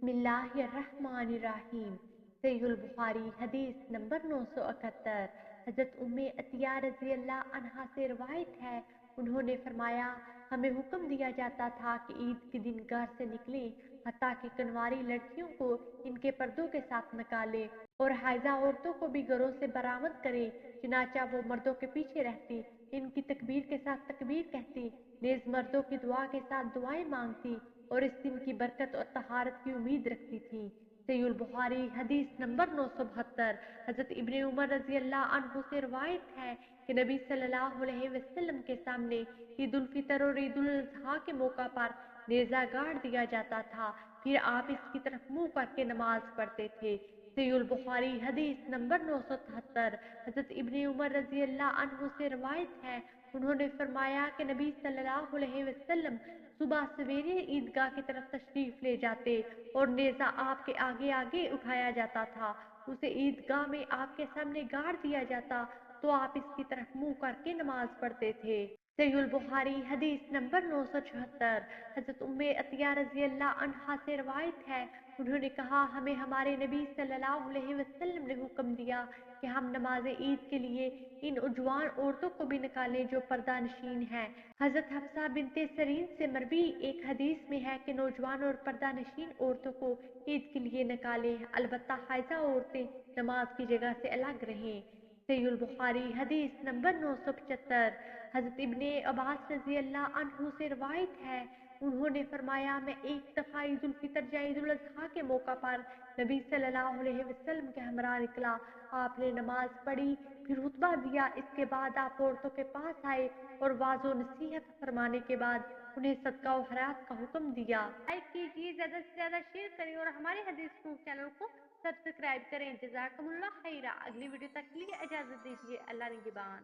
बिस्मिल्लाहिर्रहमानिर्रहीम। सहीह बुखारी हदीस नंबर 971। हजरत उम्मे अतिया रज़ी अल्लाह अन्हा से रवायत है, उन्होंने फरमाया, हमें हुक्म दिया जाता था कि ईद के दिन घर से निकलें, हत्ता कि कनवारी लड़कियों को इनके पर्दों के साथ निकालें और हाइजा औरतों को भी घरों से बरामद करें। चुनाचा वो मर्दों के पीछे रहती, इनकी तकबीर के साथ तकबीर कहती, नेज मर्दों की दुआ के साथ दुआएं मांगती और इस दिन की बरकत और तहारत की उम्मीद रखती थी। सहीह बुखारी हदीस नंबर 972। हजरत इब्ने उमर रजी अल्लाह अन्हु से रवायत है कि नबी सल्लल्लाहु अलैहि वसल्लम के सामने ईद उल फितर और ईद उल अज़हा के मौका पर नेज़ा गाड़ दिया जाता था, फिर आप इसकी तरफ मुंह करके नमाज पढ़ते थे। सहीह बुखारी हदीस नंबर 973। हजरत इब्ने उमर रजी अल्लाह अन्हु से रवायत है, उन्होंने फरमाया कि नबी सल्लल्लाहु अलैहि वसल्लम सुबह सवेरे ईदगाह की तरफ तशरीफ ले जाते और नेज़ा आपके आगे आगे उठाया जाता था, उसे ईदगाह में आपके सामने गाड़ दिया जाता तो आप इसकी तरफ मुंह करके नमाज पढ़ते थे। सहीह बुखारी हदीस नंबर 974। हजरत उम्मे अतिया रज़ी अल्लाह अन्हा से रवायत है, उन्होंने कहा, हमें हमारे नबी सल्लल्लाहु अलैहि वसल्लम ने हुक्म दिया कि हम नमाज ईद के लिए इन उजवान औरतों को भी निकालें जो पर्दा नशीन हैं। हजरत हफ्सा बिनते सरीन से मरवी एक हदीस में है कि नौजवान और पर्दा नशीन औरतों को ईद के लिए निकालें, अलबत्ता हाइजा औरतें नमाज की जगह से अलग रहें। सहीह बुखारी हदीस नंबर 975। हजरत इब्ने अब्बास रजी अल्लाह अन्हु से रवायत है, उन्होंने फरमाया, मैं एक दफा ईद उल फितर या ईद उल अज़हा के मौका पर नबी सल्लल्लाहु अलैहि वसल्लम के हमरा निकला, आपने नमाज पढ़ी, फिर हुतबा दिया, इसके बाद आप औरतों के पास आए और वाजो नसीहत फरमाने के बाद उन्हें सदका और खैरात का हुक्म दिया। लाइक कीजिए, ज्यादा से ज्यादा शेयर करें और हमारे हदीस प्रूफ चैनल को सब्सक्राइब करें। जज़ाकमुल्लाह खैरा। अगली वीडियो तक के लिए इजाजत दीजिए। अल्लाह निगहबान।